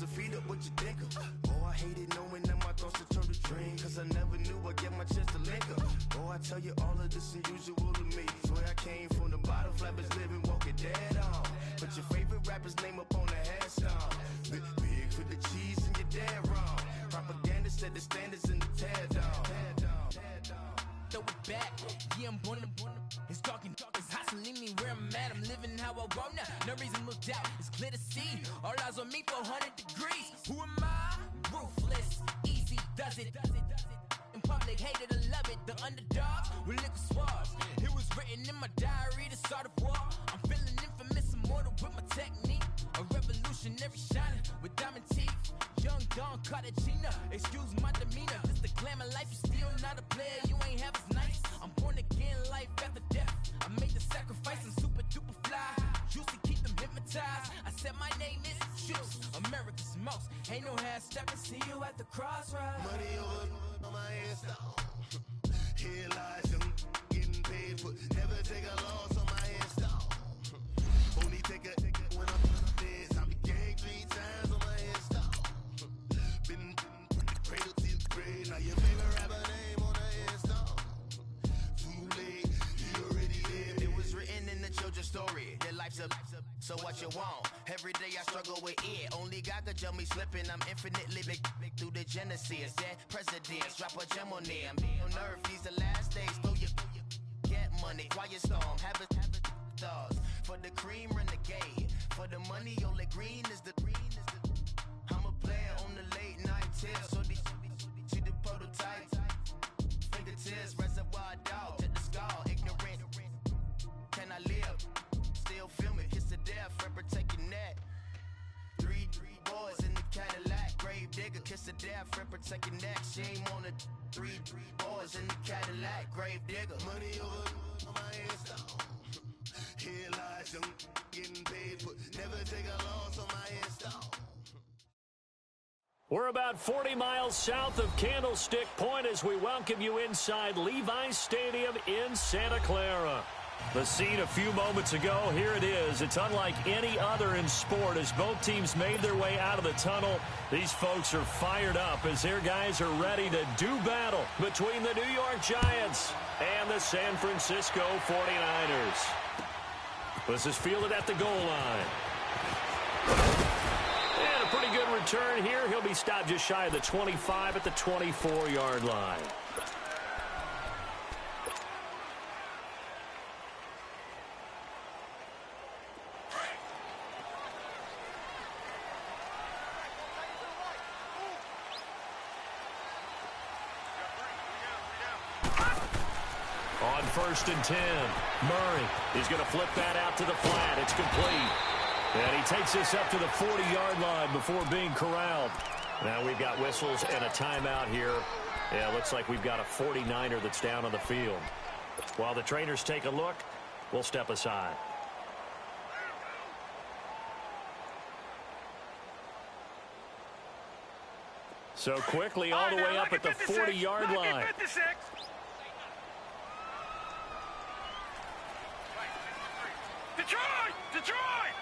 to feed up what you think of. Oh, I hated knowing that my thoughts had turned to dream, cause I never knew I'd get my chance to link up. Oh, I tell you all of this unusual to me. Swear I came from the bottom, flappers living, walking dead on. Put your favorite rapper's name up on the headstone. Big for the cheese and you're dead wrong. Propaganda set the standards in the tear down. Throw it back, yeah, I'm born to it's talking, it's hustling me where I'm at. I'm living how I want now. No reason to look out, it's clear to see. All eyes on me for 100 degrees. Who am I? Ruthless, easy, does it. In public, hated to love it. The underdogs with liquor swabs. It was written in my diary to start a war. I'm feeling infamous, immortal with my technique. A revolutionary shining with diamond teeth. Young Don Cartagena, excuse my demeanor. This the glamour life, you still not a player. You ain't half as nice. I'm born again, life after death. I made the sacrifice and super duper fly. Used to keep them hypnotized. I said my name is Juice, America's most. Ain't no half stepping. See you at the crossroads. Money over on my headstone. Here lies them getting paid for. Never take a loss on my headstone. Only take a when I'm dead. I be gang 3 times on my headstone. Been from the cradle to the grave. Now your favorite rapper name on the headstone. Too late, he already lived. It was written in the children's story. Their life's up, so what you want? Every day I struggle with it. Only God could jump me slipping. I'm infinitely big through the genesis. Dead presidents, drop a gem on them. On earth, these the last days. Throw your get money, quiet storm. Have a stars. For the cream, renegade. For the money, only green is the green is the. I'm a player on the late night tips. So these see the prototype. Fingertips, reservoir dog. Check the skull, ignorant. Can I live? Still film it. Kiss to death, rep protect your neck. Three boys in the Cadillac. Grave digger, kiss to death, rep protect your neck. Shame on the three boys in the Cadillac. Grave digger. Money over on my headstone. Here lies them getting paid for. Never take a loss on my headstone. We're about 40 miles south of Candlestick Point as we welcome you inside Levi's Stadium in Santa Clara. The scene a few moments ago, here it is. It's unlike any other in sport as both teams made their way out of the tunnel. These folks are fired up as their guys are ready to do battle between the New York Giants and the San Francisco 49ers. This is fielded at the goal line. And a pretty good return here. He'll be stopped just shy of the 25 at the 24-yard line. On 1st and 10, Murray is going to flip that out to the flat. It's complete. And he takes this up to the 40-yard line before being corralled. Now we've got whistles and a timeout here. Yeah, looks like we've got a 49er that's down on the field. While the trainers take a look, we'll step aside. So quickly all the way up at the 40-yard line. Detroit! Detroit!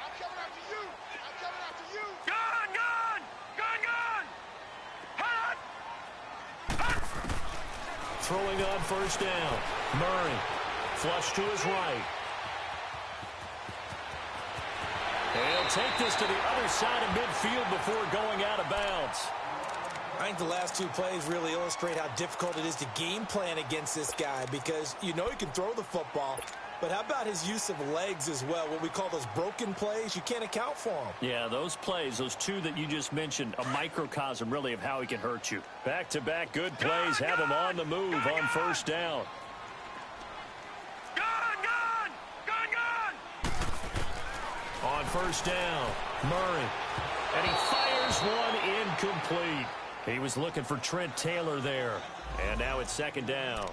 I'm coming after you! I'm coming after you! Gun! Gun! Gun! Gun! Hut! Hut! Throwing on 1st down. Murray. Flush to his right. He'll take this to the other side of midfield before going out of bounds. I think the last 2 plays really illustrate how difficult it is to game plan against this guy because you know he can throw the football, but how about his use of legs as well, what we call those broken plays? You can't account for them. Yeah, those plays, those 2 that you just mentioned, a microcosm really of how he can hurt you. Back-to-back good plays have him on the move on 1st down. Gun! Gun! Gun! Gun! On 1st down, Murray. And he fires one incomplete. He was looking for Trent Taylor there. And now it's 2nd down.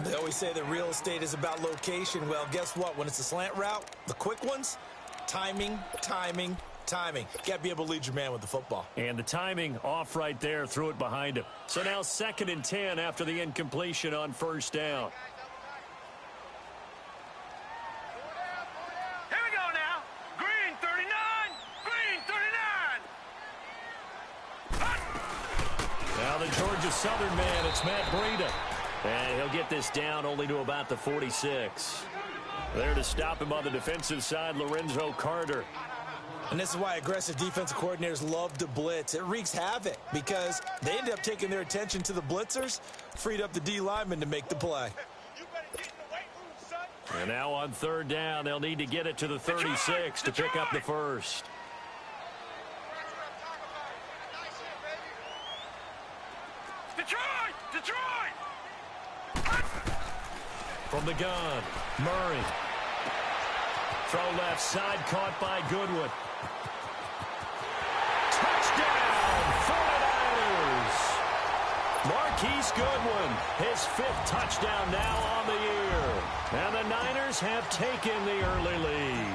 They always say that real estate is about location. Well, guess what? When it's a slant route, the quick ones, timing, timing, timing. Got to be able to lead your man with the football. And the timing off right there, threw it behind him. So now 2nd and 10 after the incompletion on 1st down. Here we go now. Green, 39. Southern man. It's Matt Breida. And he'll get this down only to about the 46. There to stop him on the defensive side, Lorenzo Carter. And this is why aggressive defensive coordinators love to blitz. It wreaks havoc because they end up taking their attention to the blitzers, freed up the D lineman to make the play. And now on third down, they'll need to get it to the 36 to pick up the first. Detroit! From the gun, Murray. Throw left side, caught by Goodwin. Touchdown, 49ers! Marquise Goodwin, his 5th touchdown now on the year. And the Niners have taken the early lead.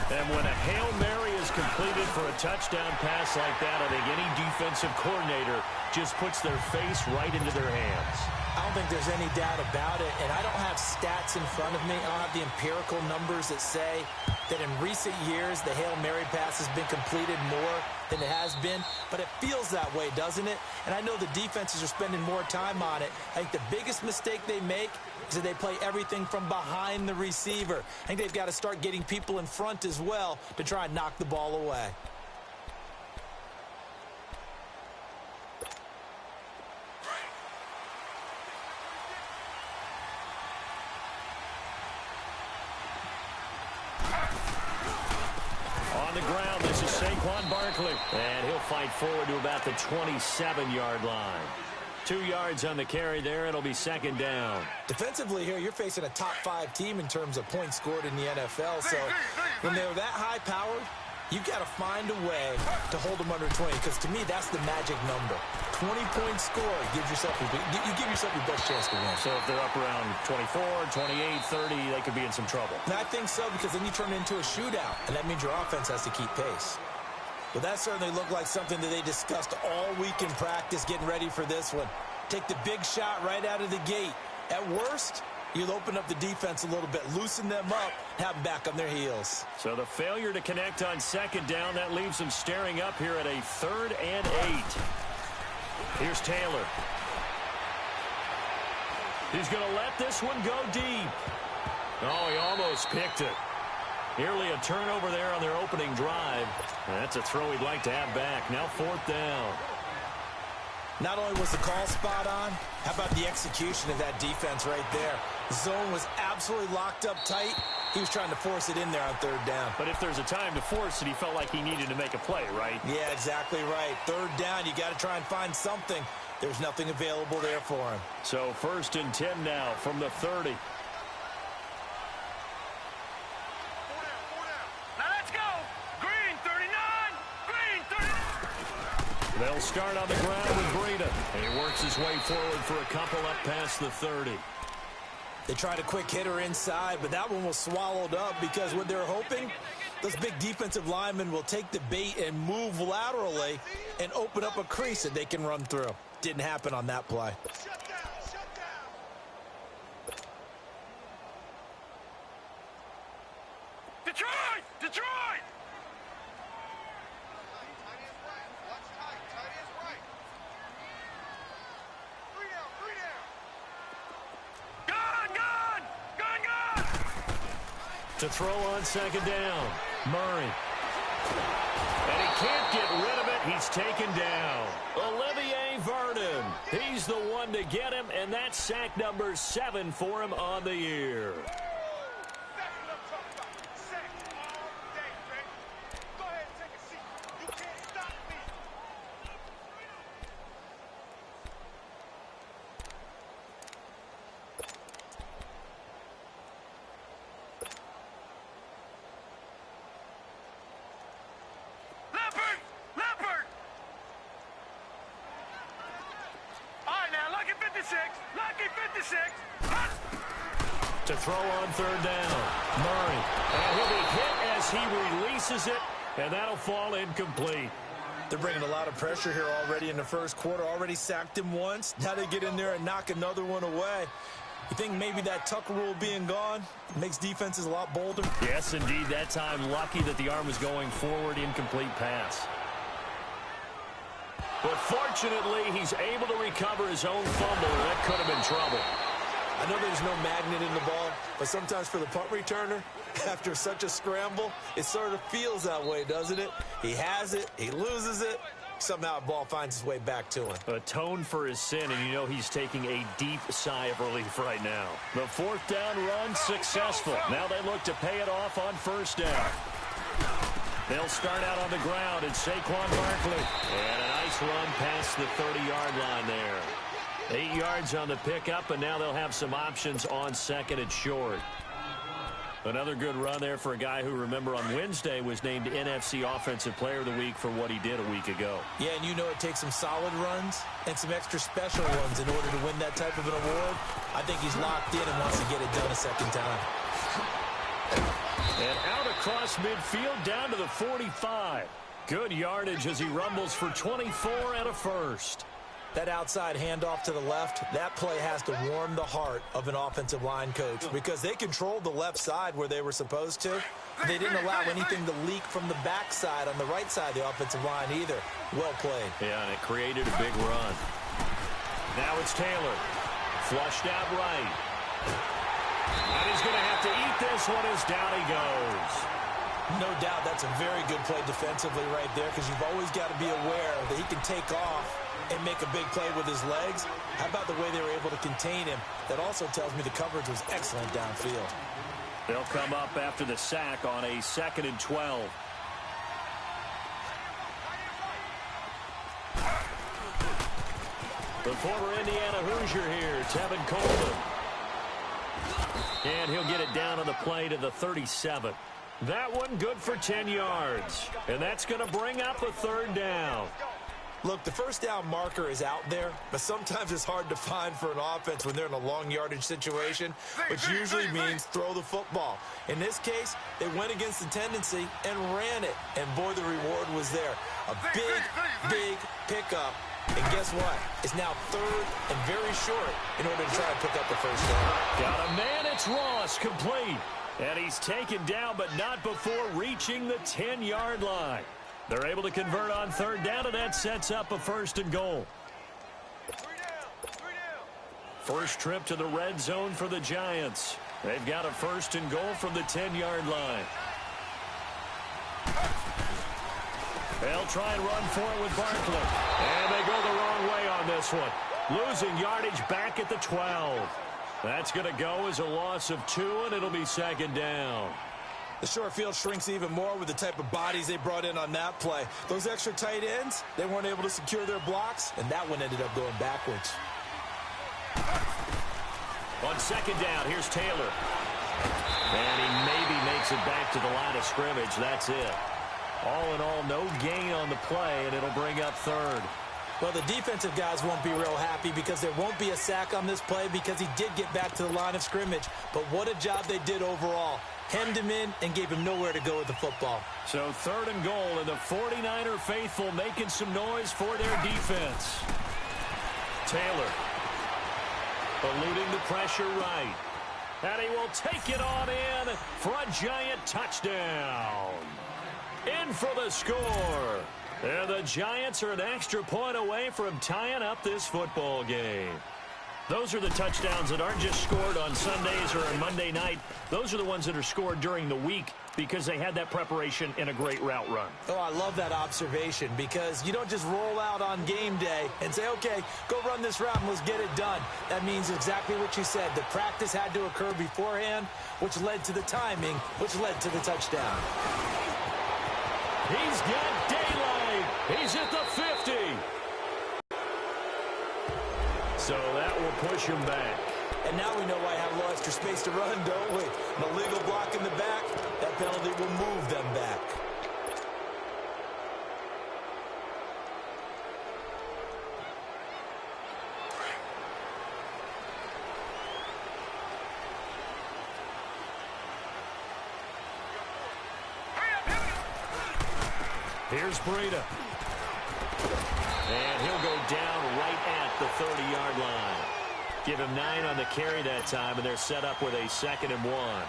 And when a Hail Mary is completed for a touchdown pass like that, I think any defensive coordinator just puts their face right into their hands. I don't think there's any doubt about it, and I don't have stats in front of me. I don't have the empirical numbers that say that in recent years the Hail Mary pass has been completed more than it has been, but it feels that way, doesn't it? And I know the defenses are spending more time on it. I think the biggest mistake they make is that they play everything from behind the receiver. I think they've got to start getting people in front as well to try and knock the ball away. On the ground, this is Saquon Barkley. And he'll fight forward to about the 27-yard line. 2 yards on the carry there. It'll be second down. Defensively here, you're facing a top 5 team in terms of points scored in the NFL. So when they're that high-powered, you've got to find a way to hold them under 20, because to me, that's the magic number. 20-point score gives yourself you give yourself your best chance to win. So if they're up around 24, 28, 30, they could be in some trouble. And I think so, because then you turn it into a shootout, and that means your offense has to keep pace. But that certainly looked like something that they discussed all week in practice getting ready for this one. Take the big shot right out of the gate. At worst, you'll open up the defense a little bit, loosen them up, have them back on their heels. So the failure to connect on second down, that leaves them staring up here at a 3rd and 8. Here's Taylor. He's going to let this one go deep. Oh, he almost picked it. Nearly a turnover there on their opening drive. That's a throw he'd like to have back. Now 4th down. Not only was the call spot on, how about the execution of that defense right there? The zone was absolutely locked up tight. He was trying to force it in there on 3rd down. But if there's a time to force it, he felt like he needed to make a play, right? Yeah, exactly right. 3rd down, you got to try and find something. There's nothing available there for him. So 1st and 10 now from the 30. They'll start on the ground with Breida. And he works his way forward for a couple up past the 30. They tried a quick hitter inside, but that one was swallowed up because what they're hoping, those big defensive linemen will take the bait and move laterally and open up a crease that they can run through. Didn't happen on that play. Detroit! To throw on second down, Murray. And he can't get rid of it. He's taken down. Olivier Vernon. He's the one to get him, and that's sack number 7 for him on the year. To throw on 3rd down, Murray. And he'll be hit as he releases it, and that'll fall incomplete. They're bringing a lot of pressure here already in the first quarter. Already sacked him once. Now they get in there and knock another one away. You think maybe that Tucker rule being gone makes defenses a lot bolder? Yes, indeed. That time, lucky that the arm was going forward, incomplete pass. But fortunately, he's able to recover his own fumble, and that could have been trouble. I know there's no magnet in the ball, but sometimes for the punt returner, after such a scramble, it sort of feels that way, doesn't it? He has it, he loses it, somehow a ball finds its way back to him. Atone for his sin, and you know he's taking a deep sigh of relief right now. The fourth down run successful. Now they look to pay it off on first down. They'll start out on the ground, and Saquon Barkley. And a nice run past the 30-yard line there. 8 yards on the pickup, and now they'll have some options on second and short. Another good run there for a guy who, remember, on Wednesday was named NFC Offensive Player of the Week for what he did a week ago. Yeah, and you know it takes some solid runs and some extra special ones in order to win that type of an award. I think he's locked in and wants to get it done a second time. And out across midfield down to the 45. Good yardage as he rumbles for 24 and a first. That outside handoff to the left, that play has to warm the heart of an offensive line coach because they controlled the left side where they were supposed to. They didn't allow anything to leak from the backside on the right side of the offensive line either. Well played. Yeah, and it created a big run. Now it's Taylor. Flushed out right. And he's going to have to eat this one as down he goes. No doubt that's a very good play defensively right there because you've always got to be aware that he can take off and make a big play with his legs. How about the way they were able to contain him? That also tells me the coverage was excellent downfield. They'll come up after the sack on a 2nd and 12. The former Indiana Hoosier here, Tevin Coleman. And he'll get it down on the play to the 37. That one good for 10 yards. And that's going to bring up a third down. Look, the first down marker is out there, but sometimes it's hard to find for an offense when they're in a long yardage situation, which usually means throw the football. In this case, they went against the tendency and ran it, and boy, the reward was there. A big pickup, and guess what? It's now third and very short in order to try and pick up the first down. Got a man, it's Ross, complete. And he's taken down, but not before reaching the 10-yard line. They're able to convert on third down, and that sets up a 1st and goal. First trip to the red zone for the Giants. They've got a 1st and goal from the 10-yard line. They'll try and run for it with Barkley. And they go the wrong way on this one. Losing yardage back at the 12. That's going to go as a loss of 2, and it'll be 2nd down. The short field shrinks even more with the type of bodies they brought in on that play. Those extra tight ends, they weren't able to secure their blocks, and that one ended up going backwards. On 2nd down, here's Taylor. And he maybe makes it back to the line of scrimmage. That's it. All in all, no gain on the play, and it'll bring up 3rd. Well, the defensive guys won't be real happy because there won't be a sack on this play because he did get back to the line of scrimmage. But what a job they did overall. Hemmed him in and gave him nowhere to go with the football. So 3rd and goal, and the 49er faithful making some noise for their defense. Taylor eluding the pressure right. And he will take it on in for a Giant touchdown. In for the score. And the Giants are an extra point away from tying up this football game. Those are the touchdowns that aren't just scored on Sundays or on Monday night. Those are the ones that are scored during the week because they had that preparation in a great route run. Oh, I love that observation because you don't just roll out on game day and say, okay, go run this route and let's get it done. That means exactly what you said. The practice had to occur beforehand, which led to the timing, which led to the touchdown. He's got daylight. He's at the 50. So that will push him back. And now we know why I have a little extra space to run, don't we? An illegal block in the back, that penalty will move them back. Here's Breida. And he'll go down right at the 30-yard line. Give him 9 on the carry that time, and they're set up with a 2nd and 1.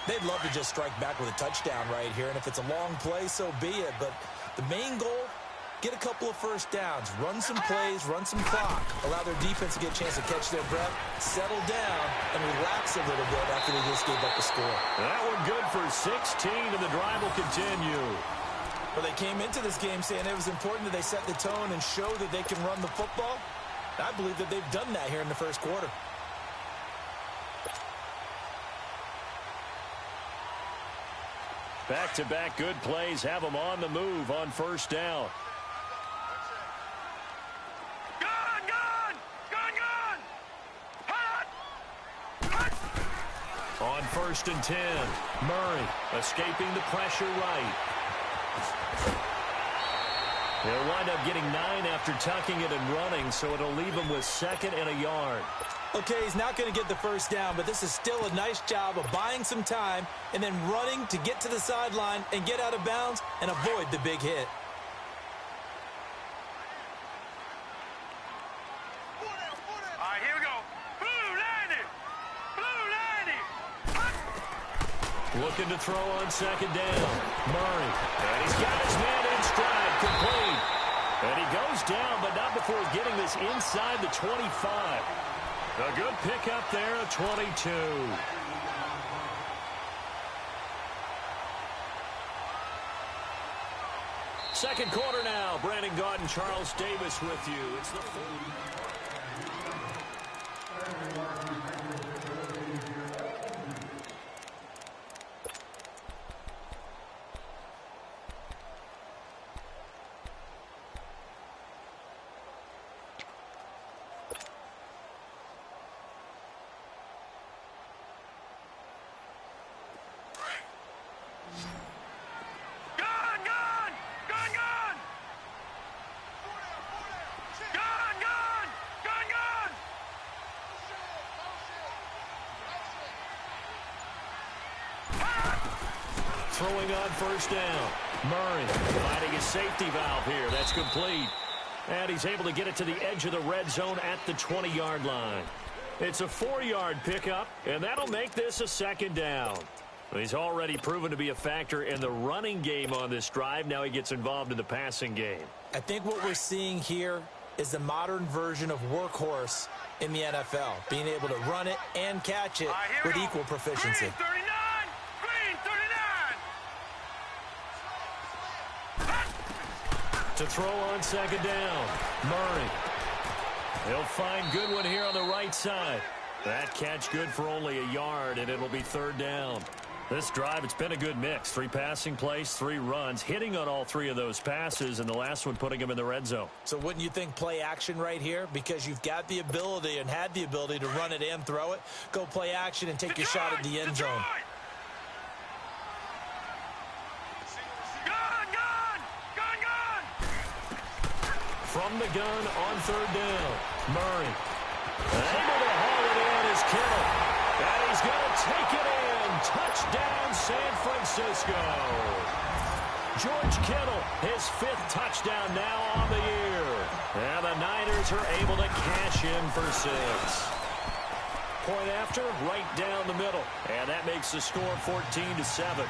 They'd love to just strike back with a touchdown right here, and if it's a long play, so be it. But the main goal get a couple of first downs, run some plays, run some clock, allow their defense to get a chance to catch their breath, settle down, and relax a little bit after they just gave up the score. That one good for 16, and the drive will continue. Well, they came into this game saying it was important that they set the tone and show that they can run the football. I believe that they've done that here in the first quarter. Back-to-back good plays have them on the move on first down. On 1st and 10, Murray escaping the pressure right. They'll wind up getting 9 after tucking it and running, so it'll leave him with 2nd and a yard. Okay, he's not going to get the first down, but this is still a nice job of buying some time and then running to get to the sideline and get out of bounds and avoid the big hit. All right, here we go. Blue, Looking to throw on 2nd down. Murray. And he's got his man in stride. Complete. And he goes down, but not before getting this inside the 25. A good pickup there at 22. Second quarter now. Brandon Gaudin, Charles Davis with you. It's the throwing on 1st down. Murray finding his safety valve here. That's complete. And he's able to get it to the edge of the red zone at the 20-yard line. It's a 4-yard pickup, and that'll make this a 2nd down. He's already proven to be a factor in the running game on this drive. Now he gets involved in the passing game. I think what we're seeing here is the modern version of workhorse in the NFL, being able to run it and catch it with equal proficiency. Green 39! Green 39! To throw on 2nd down, Murray. He'll find Goodwin here on the right side. That catch good for only a yard, and it'll be 3rd down. This drive, it's been a good mix. 3 passing plays, 3 runs, hitting on all 3 of those passes, and the last one putting him in the red zone. So wouldn't you think play action right here? Because you've got the ability and had the ability to run it and throw it. Go play action and take your shot at the end zone. From the gun on 3rd down, Murray. Able to haul it in is Kittle. And he's going to take it in. Touchdown, San Francisco. George Kittle, his 5th touchdown now on the year. And the Niners are able to cash in for 6. Point after, right down the middle. And that makes the score 14-7.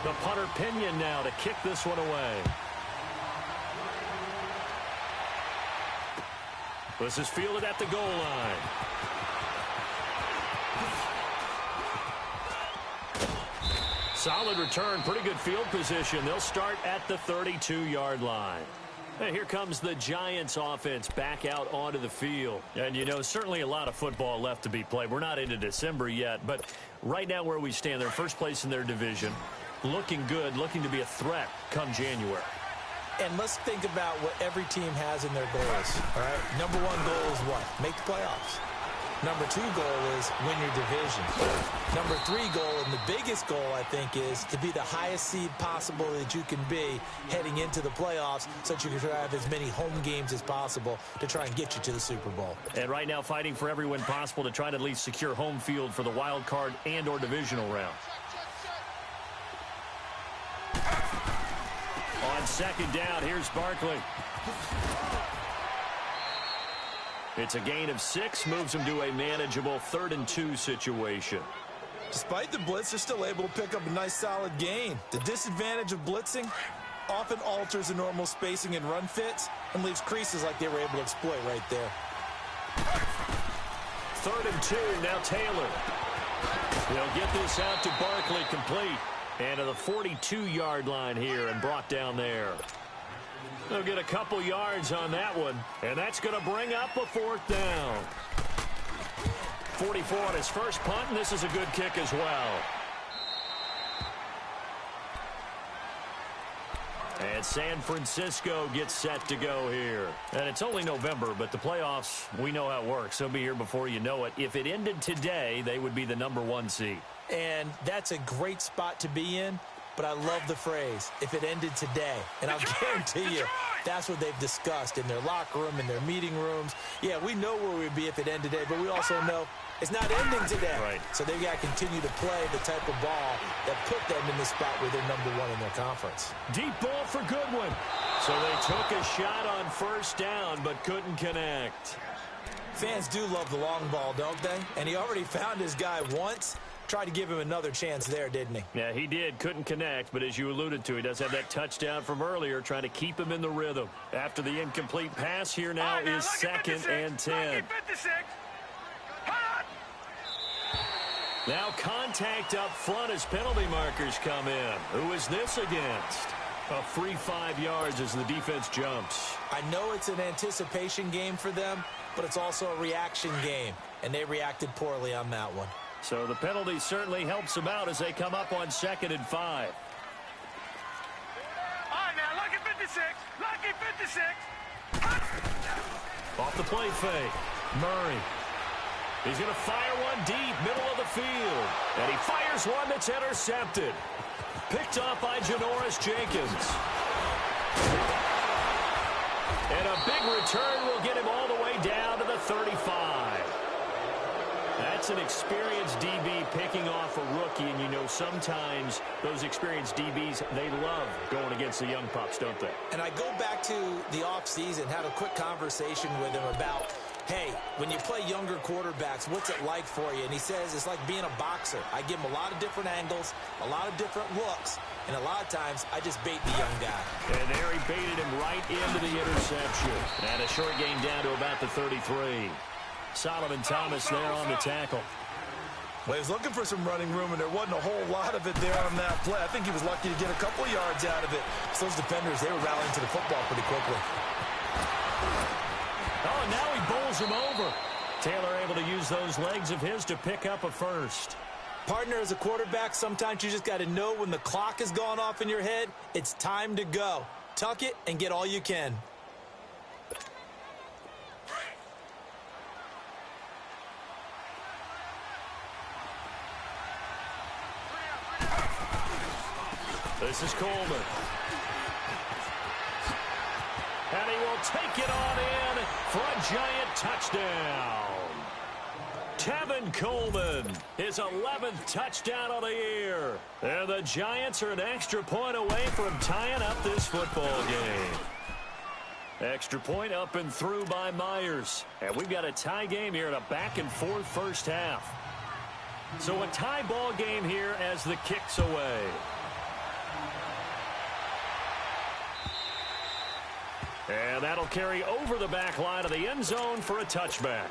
The punter Pinion now to kick this one away. This is fielded at the goal line. Solid return, pretty good field position. They'll start at the 32-yard line. And here comes the Giants offense back out onto the field. And, you know, certainly a lot of football left to be played. We're not into December yet, but right now where we stand, they're first place in their division. Looking good, looking to be a threat come January. And let's think about what every team has in their goals, all right? Number 1 goal is what? Make the playoffs. Number 2 goal is win your division. Number 3 goal, and the biggest goal, I think, is to be the highest seed possible that you can be heading into the playoffs so that you can have as many home games as possible to try and get you to the Super Bowl. And right now fighting for every win possible to try to at least secure home field for the wild card and or divisional round. On 2nd down, here's Barkley. It's a gain of 6, moves him to a manageable 3rd and 2 situation. Despite the blitz, they're still able to pick up a nice solid gain. The disadvantage of blitzing often alters the normal spacing and run fits and leaves creases like they were able to exploit right there. 3rd and 2, now Taylor. He'll get this out to Barkley, complete. And to the 42-yard line here and brought down there. They'll get a couple yards on that one, and that's going to bring up a 4th down. 44 on his first punt, and this is a good kick as well. And San Francisco gets set to go here. And it's only November, but the playoffs, we know how it works. They'll be here before you know it. If it ended today, they would be the #1 seed. And that's a great spot to be in, but I love the phrase, if it ended today. And I'll guarantee you, that's what they've discussed in their locker room, in their meeting rooms. Yeah, we know where we'd be if it ended today, but we also know it's not ending today. Right. So they've got to continue to play the type of ball that put them in the spot where they're #1 in their conference. Deep ball for Goodwin. So they took a shot on 1st down, but couldn't connect. Fans do love the long ball, don't they? And he already found his guy once. Tried to give him another chance there, didn't he? Yeah, he did. Couldn't connect, but as you alluded to, he does have that touchdown from earlier, trying to keep him in the rhythm. After the incomplete pass here now is 2nd and 10. Now contact up front as penalty markers come in. Who is this against? A free 5 yards as the defense jumps. I know it's an anticipation game for them, but it's also a reaction game, and they reacted poorly on that one. So the penalty certainly helps them out as they come up on 2nd and 5. All right, now, lucky 56. Lucky 56. Off the play fake. Murray. He's going to fire one deep, middle of the field. And he fires one that's intercepted. Picked off by Janoris Jenkins. And a big return will get him all the way down to the 35. That's an experienced DB picking off a rookie, and you know sometimes those experienced DBs, they love going against the young pups, don't they? And I go back to the offseason, had a quick conversation with him about, hey, when you play younger quarterbacks, what's it like for you? And he says it's like being a boxer. I give him a lot of different angles, a lot of different looks, and a lot of times I just bait the young guy. And there he baited him right into the interception. And a short gain down to about the 33. Solomon Thomas there on the tackle. Well, he was looking for some running room, and there wasn't a whole lot of it there on that play. I think he was lucky to get a couple of yards out of it. So those defenders, they were rallying to the football pretty quickly. Oh, and now he bowls him over. Taylor able to use those legs of his to pick up a 1st. Partner, as a quarterback, sometimes you just got to know when the clock has gone off in your head, it's time to go. Tuck it and get all you can. This is Coleman. And he will take it on in for a giant touchdown. Tevin Coleman, his 11th touchdown of the year. And the Giants are an extra point away from tying up this football game. Extra point up and through by Myers. And we've got a tie game here in a back-and-forth first half. So a tie ball game here as the kick's away. And that'll carry over the back line of the end zone for a touchback.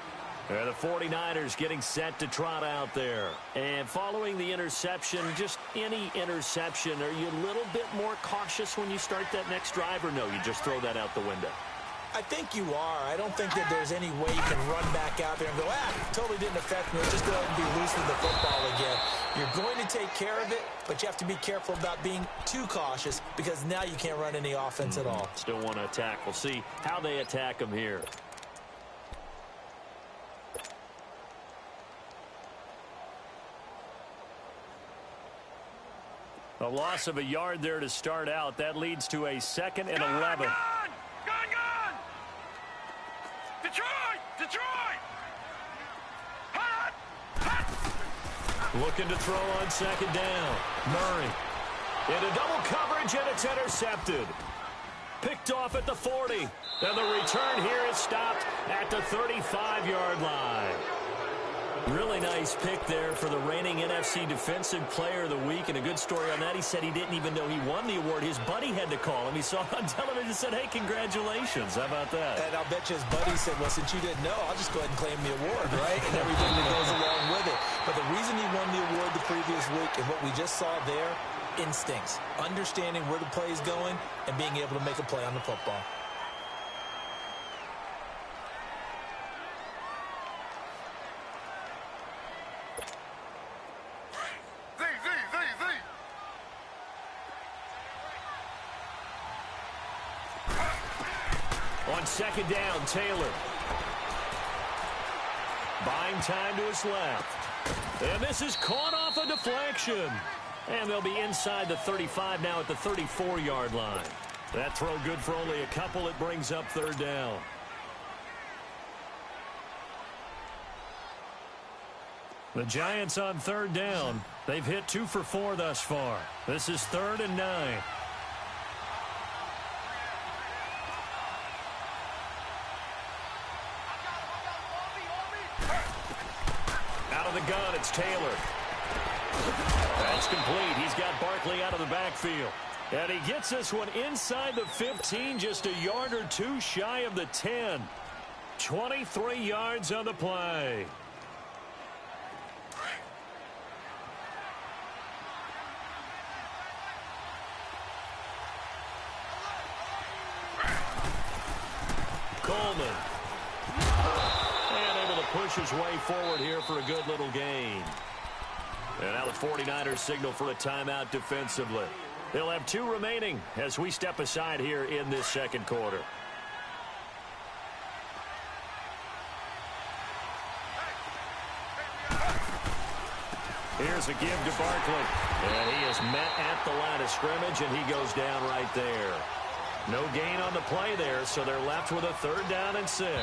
And the 49ers getting set to trot out there. And following the interception, just any interception, are you a little bit more cautious when you start that next drive, or no, you just throw that out the window? I think you are. I don't think that there's any way you can run back out there and go, totally didn't affect me. Just go out and be loose with the football again. You're going to take care of it, but you have to be careful about being too cautious because now you can't run any offense at all. Still want to attack. We'll see how they attack them here. A loss of a yard there to start out. That leads to a 2nd and 11. Gone! Detroit! Hot! Looking to throw on 2nd down. Murray. Into double coverage, and it's intercepted. Picked off at the 40. And the return here is stopped at the 35-yard line. Really nice pick there for the reigning NFC Defensive Player of the Week, and a good story on that. He said he didn't even know he won the award. His buddy had to call him. He saw it on television and said, hey, congratulations. How about that? And I'll bet you his buddy said, well, since you didn't know, I'll just go ahead and claim the award, right? And everything that goes along with it. But the reason he won the award the previous week and what we just saw there, instincts, understanding where the play is going and being able to make a play on the football. On second down, Taylor. Buying time to his left. And this is caught off a deflection. And they'll be inside the 35 now at the 34-yard line. That throw good for only a couple. It brings up third down. The Giants on third down. They've hit 2 for 4 thus far. This is 3rd and 9. Out of the gun, it's Taylor. That's complete. He's got Barkley out of the backfield. And he gets this one inside the 15, just a yard or 2 shy of the 10. 23 yards on the play. Coleman. And able to push his way forward here for a good little gain. And now the 49ers signal for a timeout defensively. They'll have 2 remaining as we step aside here in this second quarter. Here's a give to Barkley. And he is met at the line of scrimmage, and he goes down right there. No gain on the play there, so they're left with a 3rd down and 6.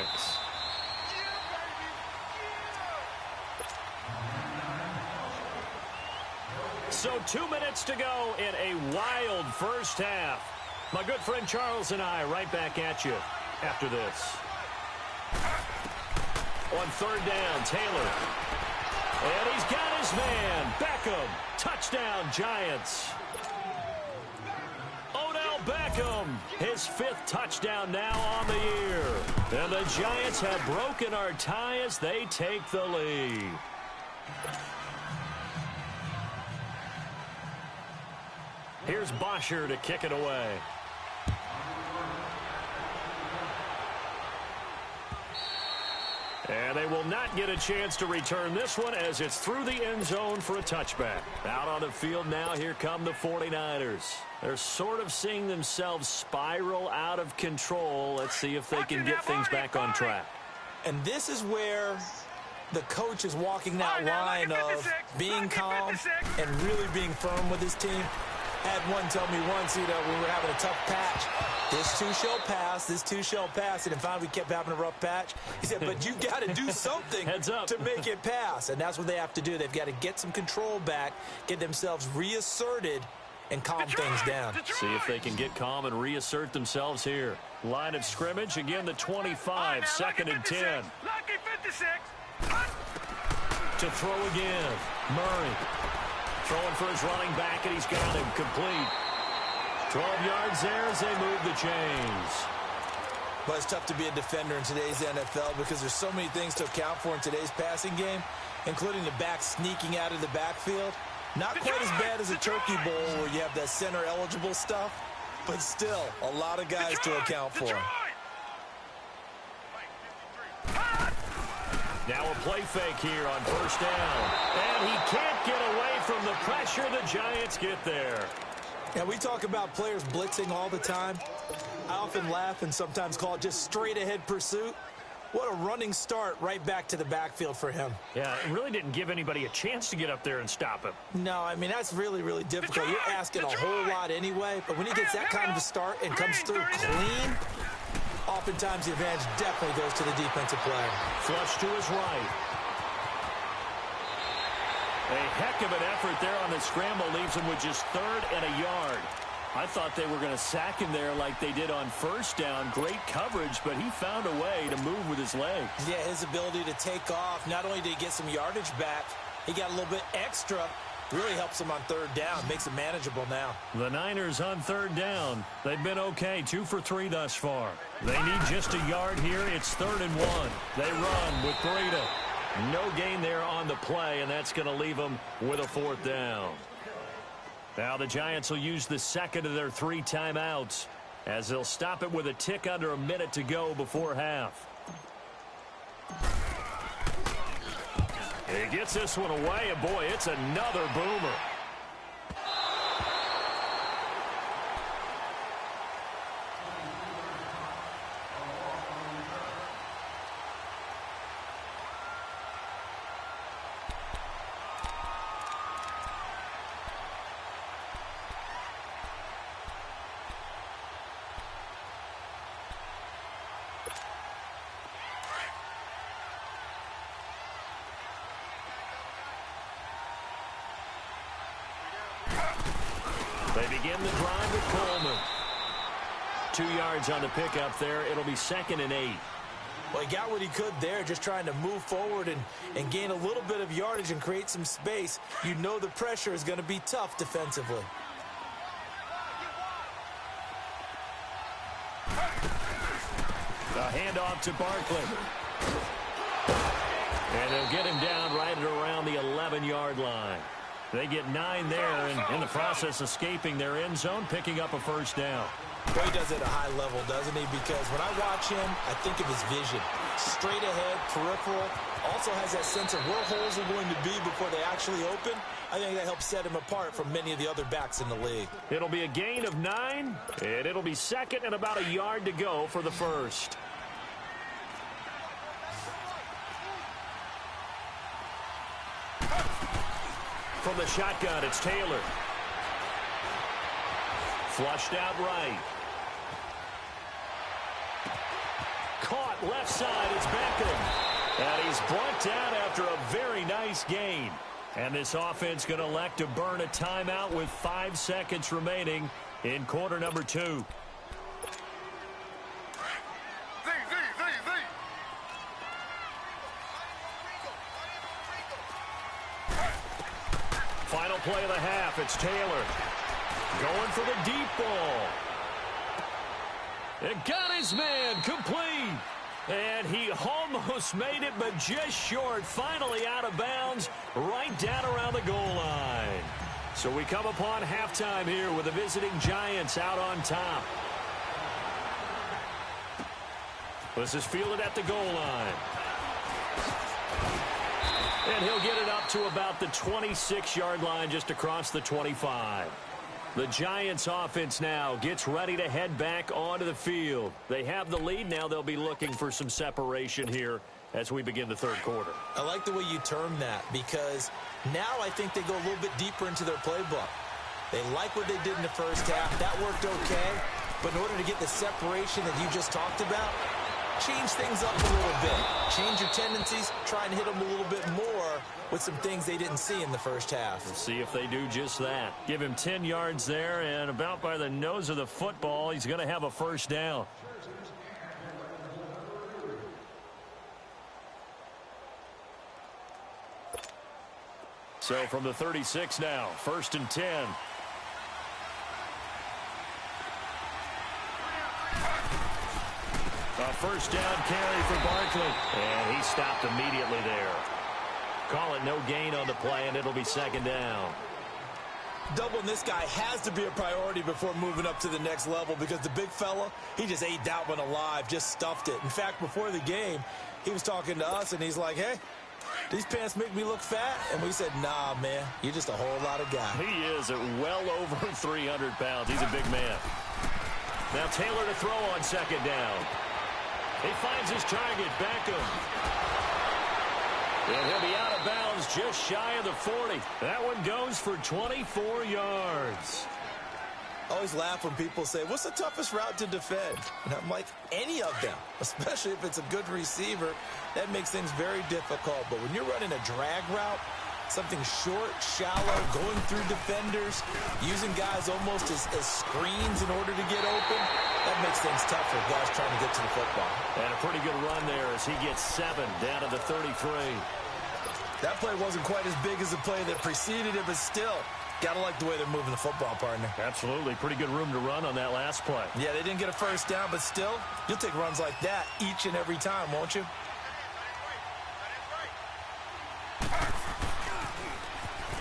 So 2 minutes to go in a wild first half. My good friend Charles and I right back at you after this. On 3rd down, Taylor. And he's got his man, Beckham. Touchdown, Giants. Odell Beckham, his 5th touchdown now on the year. And the Giants have broken our tie as they take the lead. Here's Bosher to kick it away. And they will not get a chance to return this one as it's through the end zone for a touchback. Out on the field now, here come the 49ers. They're sort of seeing themselves spiral out of control. Let's see if they can get things back on track. And this is where the coach is walking that line of being calm and really being firm with his team. Had one tell me once, we were having a tough patch. This too shall pass, this too shall pass. And finally we kept having a rough patch. He said, but you got to do something to make it pass. And that's what they have to do. They've got to get some control back, get themselves reasserted, and calm things down. See if they can get calm and reassert themselves here. Line of scrimmage, again the 25, 2nd and 10. Lucky 56. To throw again, Murray. Throwing for his running back, and he's got him complete. 12 yards there as they move the chains. But it's tough to be a defender in today's NFL because there's so many things to account for in today's passing game, including the back sneaking out of the backfield. Not quite as bad as a turkey bowl where you have that center-eligible stuff, but still a lot of guys to account for. Now a play fake here on 1st down. And he can't get away from the pressure. The Giants get there. And we talk about players blitzing all the time. I often laugh and sometimes call it just straight-ahead pursuit. What a running start right back to the backfield for him. Yeah, it really didn't give anybody a chance to get up there and stop him. No, I mean, that's really, really difficult. You're asking a whole lot anyway, but when he gets that kind of a start and comes through clean, oftentimes the advantage definitely goes to the defensive player. Flush to his right. A heck of an effort there on the scramble leaves him with just 3rd and a yard. I thought they were going to sack him there like they did on first down. Great coverage, but he found a way to move with his legs. Yeah, his ability to take off, not only did he get some yardage back, he got a little bit extra. Really helps him on third down, makes it manageable now. The Niners on third down. They've been okay, 2 for 3 thus far. They need just a yard here. It's 3rd and 1. They run with Breida. No gain there on the play, and that's going to leave them with a 4th down. Now the Giants will use the second of their 3 timeouts as they'll stop it with a tick under a minute to go before half. He gets this one away, and boy, it's another boomer. They begin the drive with Coleman. 2 yards on the pickup there. It'll be 2nd and 8. Well, he got what he could there, just trying to move forward and gain a little bit of yardage and create some space. You know the pressure is going to be tough defensively. A handoff to Barkley. And they'll get him down right at around the 11-yard line. They get 9 there, and in the process escaping their end zone, picking up a 1st down. Well, he does it at a high level, doesn't he? Because when I watch him, I think of his vision. Straight ahead, peripheral. Also has that sense of where holes are going to be before they actually open. I think that helps set him apart from many of the other backs in the league. It'll be a gain of 9, and it'll be 2nd and about a yard to go for the 1st. From the shotgun, it's Taylor. Flushed out right. Caught left side, it's Beckham. And he's brought down after a very nice gain. And this offense going to elect to burn a timeout with 5 seconds remaining in quarter number 2. Final play of the half, it's Taylor. Going for the deep ball. It got his man complete. And he almost made it, but just short. Finally out of bounds, right down around the goal line. So we come upon halftime here with the visiting Giants out on top. This is fielded at the goal line. And he'll get it up to about the 26-yard line, just across the 25. The Giants offense now gets ready to head back onto the field. They have the lead. Now they'll be looking for some separation here as we begin the 3rd quarter. I like the way you term that, because now I think they go a little bit deeper into their playbook. They like what they did in the first half. That worked okay. But in order to get the separation that you just talked about, change things up a little bit. Change your tendencies. Try and hit them a little bit more with some things they didn't see in the first half. We'll see if they do just that. Give him 10 yards there, and about by the nose of the football, he's going to have a 1st down. So from the 36 now, 1st and 10. A 1st down carry for Barkley. And he stopped immediately there. Call it no gain on the play, and it'll be 2nd down. Doubling this guy has to be a priority before moving up to the next level, because the big fella, he just ate that one alive, just stuffed it. In fact, before the game, he was talking to us, and he's like, hey, these pants make me look fat? And we said, nah, man, you're just a whole lot of guy. He is at well over 300 pounds. He's a big man. Now Taylor to throw on 2nd down. He finds his target, Beckham. And he'll be out of bounds just shy of the 40. That one goes for 24 yards. I always laugh when people say, what's the toughest route to defend? And I'm like, any of them, especially if it's a good receiver. That makes things very difficult. But when you're running a drag route, Something short, shallow, going through defenders, using guys almost as screens in order to get open. That makes things tough for guys trying to get to the football. And a pretty good run there as he gets 7 down to the 33. That play wasn't quite as big as the play that preceded it, but still, got to like the way they're moving the football, partner. Absolutely. Pretty good room to run on that last play. Yeah, they didn't get a first down, but still, you'll take runs like that each and every time, won't you?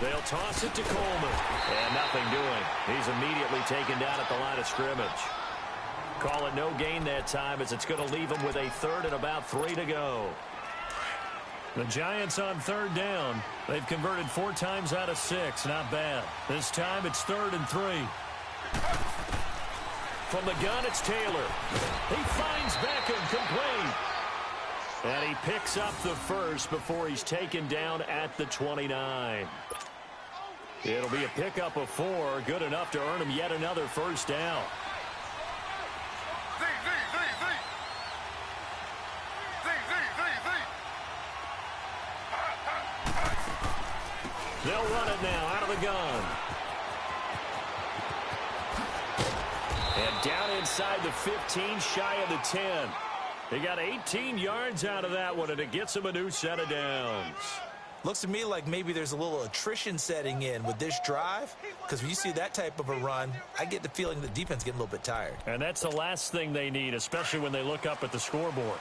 They'll toss it to Coleman. And nothing doing. He's immediately taken down at the line of scrimmage. Call it no gain that time as it's going to leave him with a 3rd and about 3 to go. The Giants on 3rd down. They've converted 4 times out of 6. Not bad. This time it's 3rd and 3. From the gun, it's Taylor. He finds Beckham complete. And he picks up the first before he's taken down at the 29. It'll be a pickup of 4. Good enough to earn him yet another first down. They'll run it now out of the gun. And down inside the 15, shy of the 10. They got 18 yards out of that one, and it gets them a new set of downs. Looks to me like maybe there's a little attrition setting in with this drive, because when you see that type of a run, I get the feeling the defense is getting a little bit tired. And that's the last thing they need, especially when they look up at the scoreboard.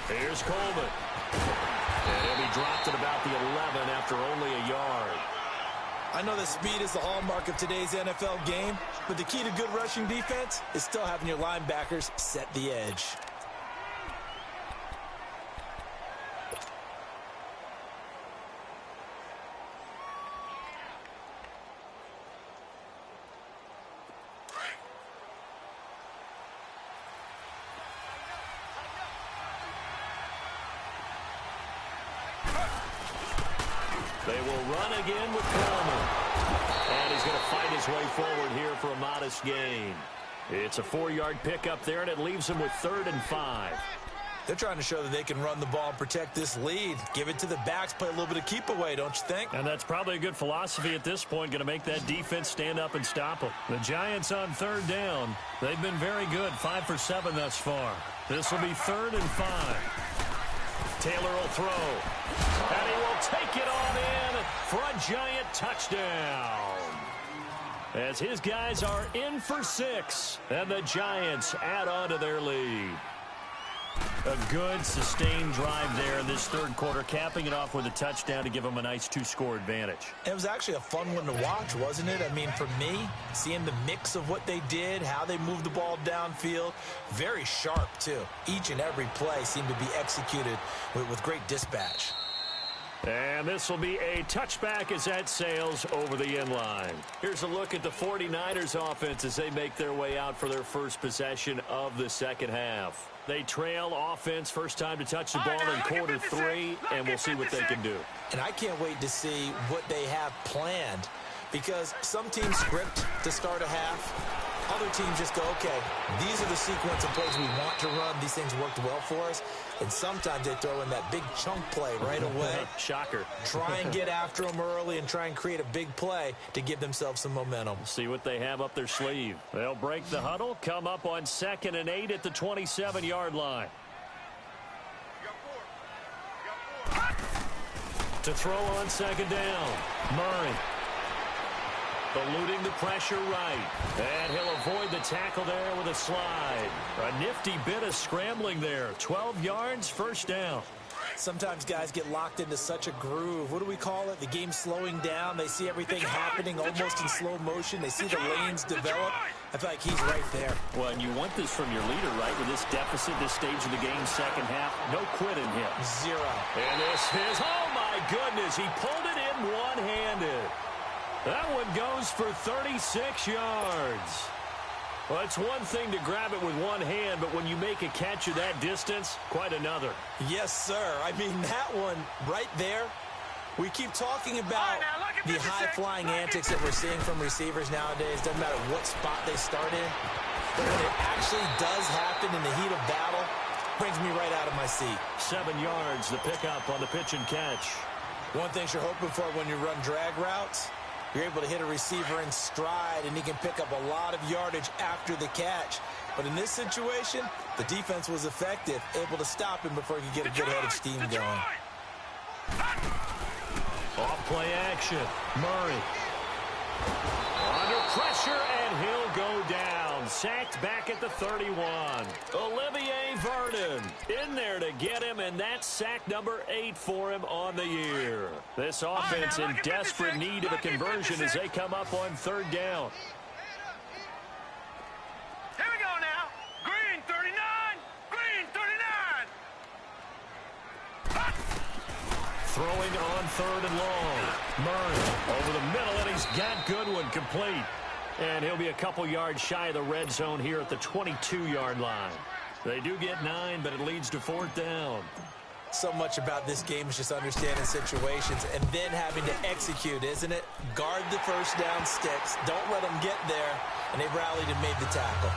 Here's Coleman. And he'll be dropped at about the 11 after only a yard. I know that speed is the hallmark of today's NFL game, but the key to good rushing defense is still having your linebackers set the edge. They will run again with Coleman. And he's going to fight his way forward here for a modest gain. It's a 4-yard pickup there, and it leaves him with 3rd and 5. They're trying to show that they can run the ball and protect this lead. Give it to the backs, play a little bit of keep away, don't you think? And that's probably a good philosophy at this point, going to make that defense stand up and stop them. The Giants on 3rd down. They've been very good, 5 for 7 thus far. This will be 3rd and 5. Taylor will throw. And he will take it on in for a Giant touchdown. As his guys are in for 6, and the Giants add on to their lead. A good, sustained drive there in this 3rd quarter, capping it off with a touchdown to give them a nice 2-score advantage. It was actually a fun one to watch, wasn't it? I mean, for me, seeing the mix of what they did, how they moved the ball downfield, very sharp, too. Each and every play seemed to be executed with great dispatch. And this will be a touchback as that sails over the end line. Here's a look at the 49ers offense as they make their way out for their first possession of the second half. They trail offense, first time to touch the ball in quarter 3, and we'll see what they can do. And I can't wait to see what they have planned, because some teams script to start a half. Other teams just go, okay, these are the sequence of plays we want to run. These things worked well for us. And sometimes they throw in that big chunk play right away. Shocker. Try and get after them early and try and create a big play to give themselves some momentum. See what they have up their sleeve. They'll break the huddle, come up on 2nd and 8 at the 27-yard line. To throw on 2nd down, Murray. Eluding the pressure right. And he'll avoid the tackle there with a slide. A nifty bit of scrambling there. 12 yards, first down. Sometimes guys get locked into such a groove. What do we call it? The game's slowing down. They see everything happening almost in slow motion. They see the lanes develop. I feel like he's right there. Well, and you want this from your leader, right? With this deficit, this stage of the game, second half, no quitting him. 0. And this is, oh my goodness, he pulled it in one-handed. That one goes for 36 yards. Well, it's one thing to grab it with one hand, but when you make a catch of that distance, quite another. Yes, sir. I mean, that one right there, we keep talking about the high-flying antics that we're seeing from receivers nowadays. Doesn't matter what spot they start in. But when it actually does happen in the heat of battle, brings me right out of my seat. 7 yards, the pickup on the pitch and catch. One thing you're hoping for when you run drag routes, you're able to hit a receiver in stride, and he can pick up a lot of yardage after the catch. But in this situation, the defense was effective, able to stop him before he could get a good head of steam going. Off play action. Murray. Under pressure, and he'll go down. Sacked back at the 31. Olivier Vernon in there to get him, and that's sack number 8 for him on the year. This offense in desperate need of a conversion as they come up on 3rd down. Here we go now. Green 39. Green 39. Throwing on 3rd and long. Murray over the middle, and he's got Goodwin complete. And he'll be a couple yards shy of the red zone here at the 22-yard line. They do get 9, but it leads to 4th down. So much about this game is just understanding situations and then having to execute, isn't it? Guard the first down sticks. Don't let them get there. And they rallied and made the tackle.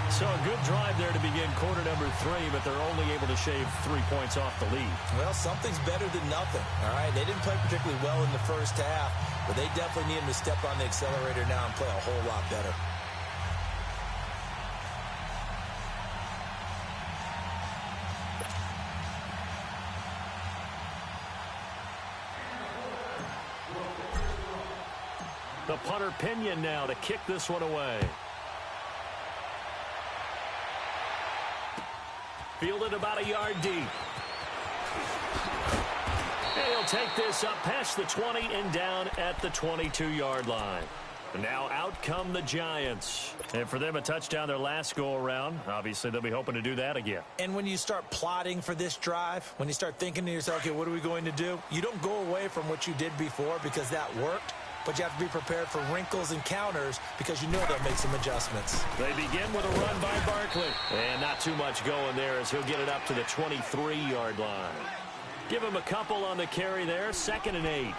So a good drive there to begin quarter number 3, but they're only able to shave 3 points off the lead. Well, something's better than nothing, all right? They didn't play particularly well in the first half, but they definitely need him to step on the accelerator now and play a whole lot better. The punter Pinion now to kick this one away. Fielded about a yard deep. And he'll take this up past the 20 and down at the 22-yard line. And now out come the Giants. And for them, a touchdown their last go-around. Obviously, they'll be hoping to do that again. And when you start plotting for this drive, when you start thinking to yourself, okay, what are we going to do? You don't go away from what you did before because that worked. But you have to be prepared for wrinkles and counters because you know they'll make some adjustments. They begin with a run by Barkley. And not too much going there as he'll get it up to the 23-yard line. Give him a couple on the carry there. 2nd and 8.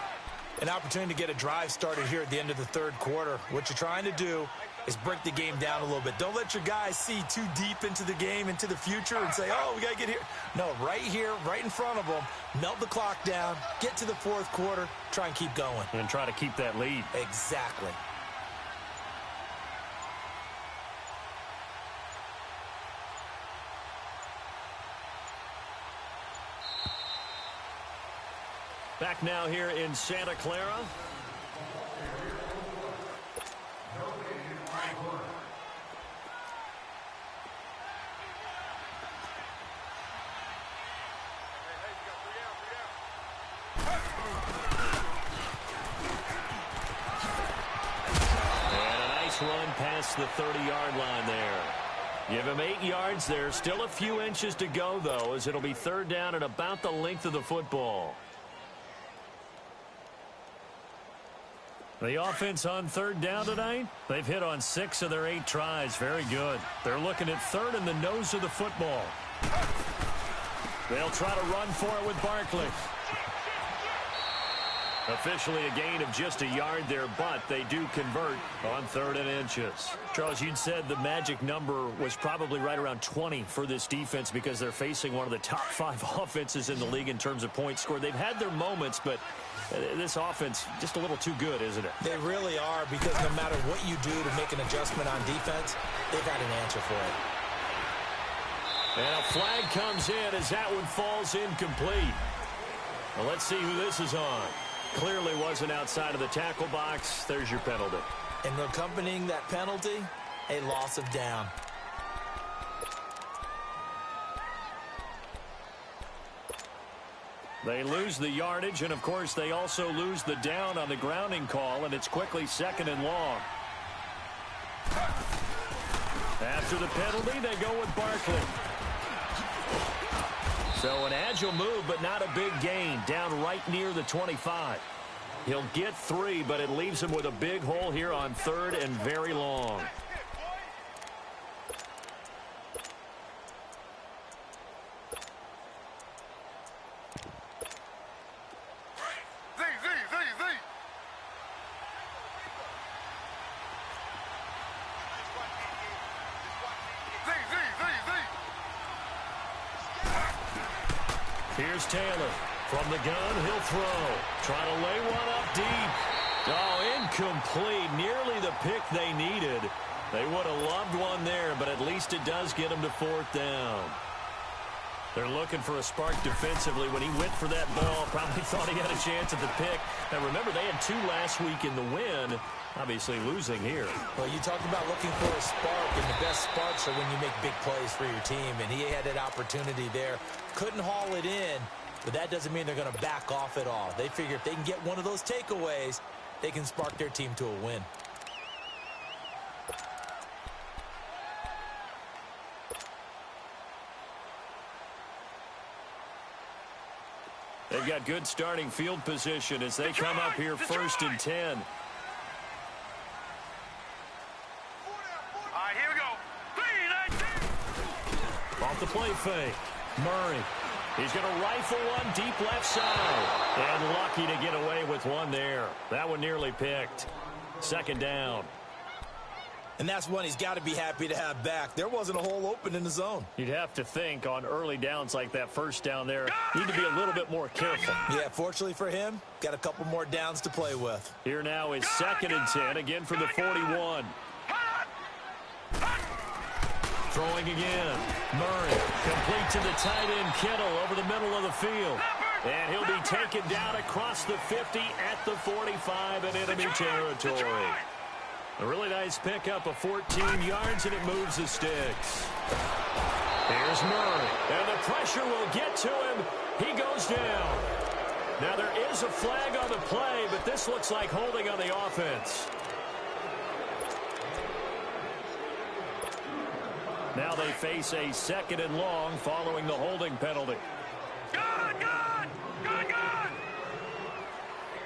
An opportunity to get a drive started here at the end of the 3rd quarter. What you're trying to do is break the game down a little bit. Don't let your guys see too deep into the game, into the future, and say, oh, we got to get here. No, right here, right in front of them, melt the clock down, get to the 4th quarter, try and keep going. And try to keep that lead. Exactly. Back now here in Santa Clara. Run past the 30-yard line there. Give him 8 yards there. Still a few inches to go, though, as it'll be 3rd down and about the length of the football. The offense on 3rd down tonight, they've hit on 6 of their 8 tries. Very good. They're looking at 3rd in the nose of the football. They'll try to run for it with Barkley. Officially a gain of just a yard there, but they do convert on 3rd and inches. Charles, you'd said the magic number was probably right around 20 for this defense because they're facing one of the top 5 offenses in the league in terms of points scored. They've had their moments, but this offense just a little too good, isn't it? They really are, because no matter what you do to make an adjustment on defense, they've got an answer for it. And a flag comes in as that one falls incomplete. Well, let's see who this is on. Clearly wasn't outside of the tackle box. There's your penalty. And accompanying that penalty, a loss of down. They lose the yardage, and, of course, they also lose the down on the grounding call, and it's quickly 2nd and long. After the penalty, they go with Barkley. So an agile move, but not a big gain. Down right near the 25. He'll get 3, but it leaves him with a big hole here on 3rd and very long. Here's Taylor. From the gun, he'll throw. Trying to lay one up deep. Oh, incomplete. Nearly the pick they needed. They would have loved one there, but at least it does get them to 4th down. They're looking for a spark defensively. When he went for that ball, probably thought he had a chance at the pick. Now, remember, they had 2 last week in the win. Obviously losing here. Well, you talked about looking for a spark, and the best sparks are when you make big plays for your team, and he had that opportunity there. Couldn't haul it in, but that doesn't mean they're going to back off at all. They figure if they can get one of those takeaways, they can spark their team to a win. They've got good starting field position as they come up here 1st and 10. All right, here we go. 3-19. Off the play fake. Murray. He's going to rifle one deep left side. And lucky to get away with one there. That one nearly picked. 2nd down. And that's one he's got to be happy to have back. There wasn't a hole open in the zone. You'd have to think on early downs like that 1st down there, need to be a little bit more careful. Yeah, fortunately for him, got a couple more downs to play with. Here now is 2nd and 10, again from the 41. Throwing again. Murray, complete to the tight end, Kittle, over the middle of the field. And he'll be taken down across the 50 at the 45 in enemy territory. A really nice pickup of 14 yards, and it moves the sticks. Here's Murray, and the pressure will get to him. He goes down. Now, there is a flag on the play, but this looks like holding on the offense. Now they face a 2nd and long following the holding penalty. Gun!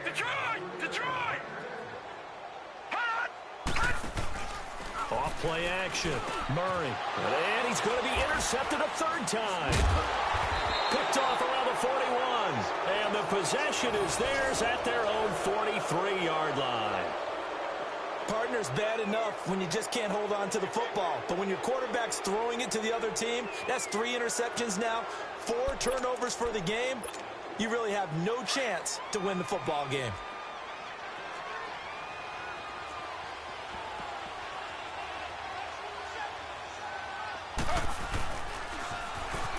Detroit! Off play action. Murray. And he's going to be intercepted a 3rd time. Picked off around the 41. And the possession is theirs at their own 43-yard line. Partner's bad enough when you just can't hold on to the football. But when your quarterback's throwing it to the other team, that's 3 interceptions now, 4 turnovers for the game. You really have no chance to win the football game.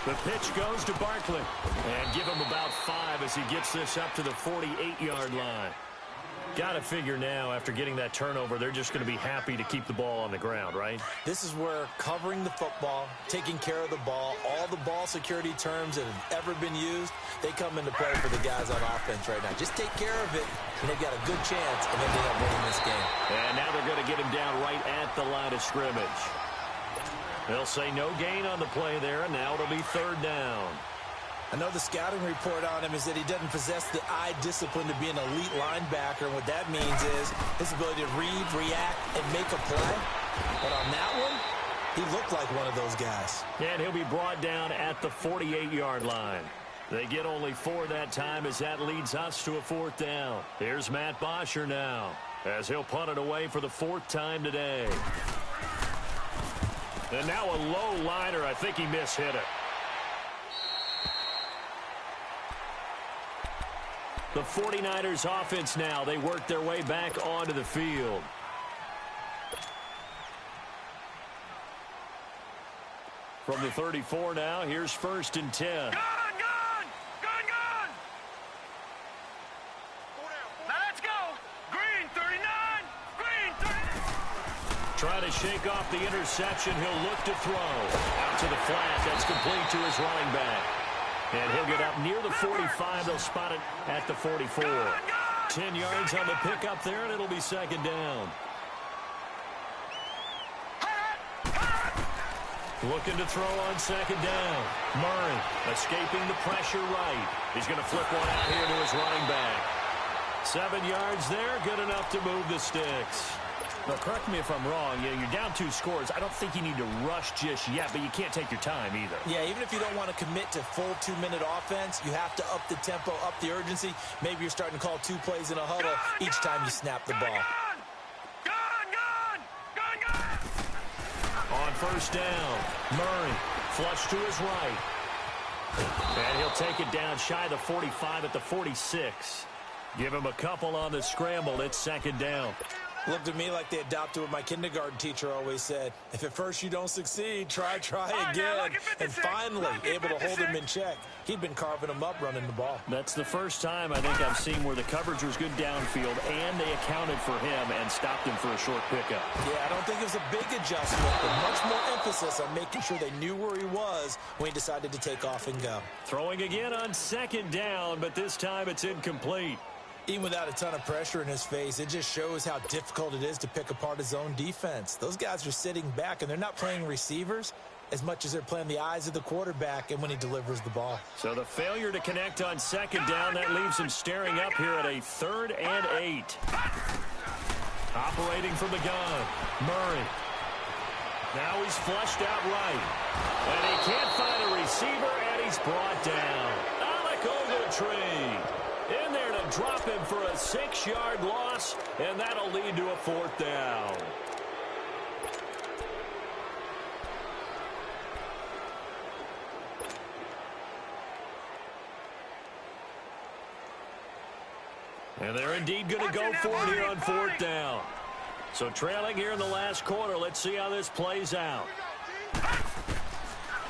The pitch goes to Barkley. And give him about 5 as he gets this up to the 48-yard line. Got to figure now, after getting that turnover, they're just going to be happy to keep the ball on the ground, right? This is where covering the football, taking care of the ball, all the ball security terms that have ever been used, they come into play for the guys on offense right now. Just take care of it, and they've got a good chance of ending up winning this game. And now they're going to get him down right at the line of scrimmage. They'll say no gain on the play there, and now it'll be 3rd down. I know the scouting report on him is that he doesn't possess the eye discipline to be an elite linebacker. And what that means is his ability to read, react, and make a play. But on that one, he looked like one of those guys. And he'll be brought down at the 48-yard line. They get only 4 that time as that leads us to a 4th down. Here's Matt Bosher now as he'll punt it away for the 4th time today. And now a low liner. I think he mishit it. The 49ers offense now, they work their way back onto the field. From the 34 now, here's 1st and 10. Gun! Now let's go! Green 39! Green 39! Trying to shake off the interception. He'll look to throw. Out to the flat. That's complete to his running back. And he'll get up near the 45. They'll spot it at the 44. 10 yards on the pickup there, and it'll be 2nd down. Looking to throw on 2nd down. Murray escaping the pressure right. He's going to flip one out here to his running back. 7 yards there, good enough to move the sticks. Now, correct me if I'm wrong. You're down 2 scores. I don't think you need to rush just yet, but you can't take your time either. Yeah, even if you don't want to commit to full 2-minute offense, you have to up the tempo, up the urgency. Maybe you're starting to call 2 plays in a huddle each time you snap the ball. Gun! On 1st down, Murray flush to his right. And he'll take it down shy of the 45 at the 46. Give him a couple on the scramble. It's second down. Looked at me like they adopted what my kindergarten teacher always said. If at first you don't succeed, try again. And finally, able to hold him in check. He'd been carving him up running the ball. That's the first time I think I've seen where the coverage was good downfield, and they accounted for him and stopped him for a short pickup. Yeah, I don't think it was a big adjustment, but much more emphasis on making sure they knew where he was when he decided to take off and go. Throwing again on second down, but this time it's incomplete. Even without a ton of pressure in his face, it just shows how difficult it is to pick apart his own defense. Those guys are sitting back, and they're not playing receivers as much as they're playing the eyes of the quarterback and when he delivers the ball. So the failure to connect on second down, that leaves him staring up here at a 3rd and 8. Operating from the gun, Murray. Now he's flushed out right. And he can't find a receiver, and he's brought down. Alec Ogletree in there to drop him for a 6-yard loss, and that'll lead to a 4th down. And they're indeed going to go for it here on 4th down. So trailing here in the last quarter, let's see how this plays out.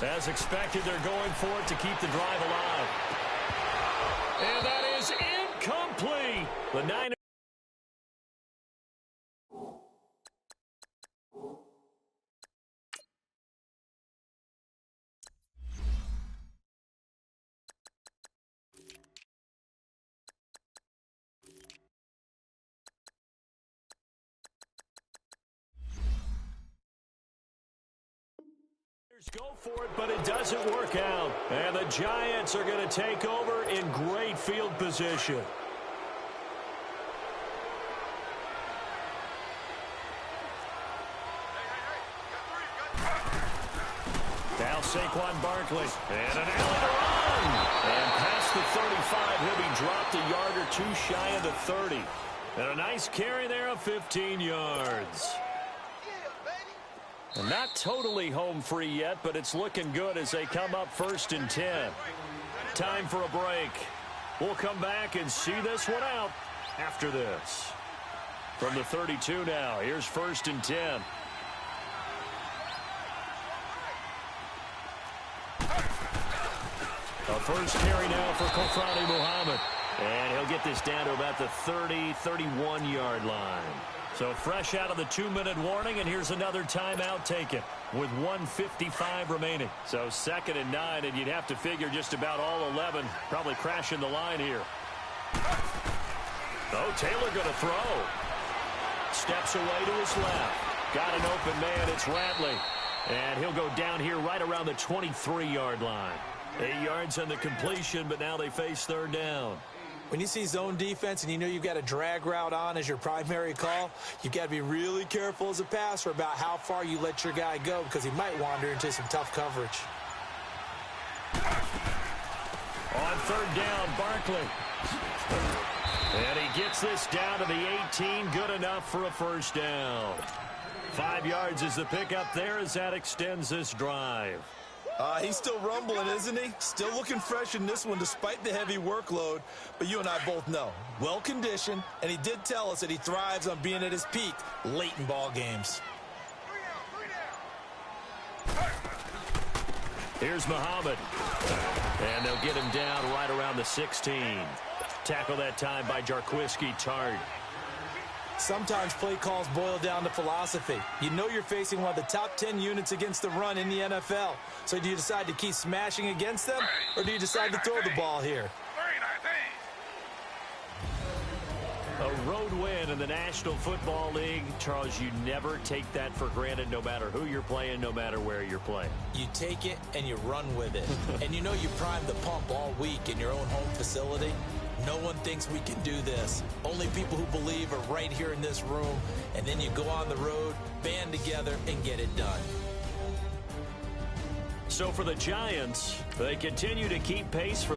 As expected, they're going for it to keep the drive alive. And that is incomplete. The Niners. Go for it, but it doesn't work out. And the Giants are going to take over in great field position. Now Saquon Barkley. And an alley to run. And past the 35, he'll be dropped a yard or two shy of the 30. And a nice carry there of 15 yards. And not totally home free yet, but it's looking good as they come up 1st and 10. Time for a break. We'll come back and see this one out after this. From the 32 now, here's 1st and 10. A first carry now for Kofrani Muhammad. And he'll get this down to about the 30, 31-yard line. So fresh out of the 2-minute warning, and here's another timeout taken with 1:55 remaining. So 2nd and 9, and you'd have to figure just about all 11 probably crashing the line here. Oh, Taylor going to throw. Steps away to his left. Got an open man. It's Radley. And he'll go down here right around the 23-yard line. 8 yards on the completion, but now they face 3rd down. When you see zone defense and you know you've got a drag route on as your primary call, you've got to be really careful as a passer about how far you let your guy go because he might wander into some tough coverage. On 3rd down, Barkley. And he gets this down to the 18, good enough for a 1st down. 5 yards is the pickup there as that extends this drive. He's still rumbling, isn't he? Still looking fresh in this one despite the heavy workload. But you and I both know, well-conditioned, and he did tell us that he thrives on being at his peak late in ball games. Here's Muhammad. And they'll get him down right around the 16. Tackle that time by Jarquiski Tart. Sometimes play calls boil down to philosophy. You know you're facing one of the top 10 units against the run in the NFL. So do you decide to keep smashing against them, or do you decide to throw the ball here? A road win in the National Football League. Charles, you never take that for granted no matter who you're playing, no matter where you're playing. You take it and you run with it. And you know you primed the pump all week in your own home facility. No one thinks we can do this. Only people who believe are right here in this room. And then you go on the road, band together, and get it done. So for the Giants, they continue to keep pace for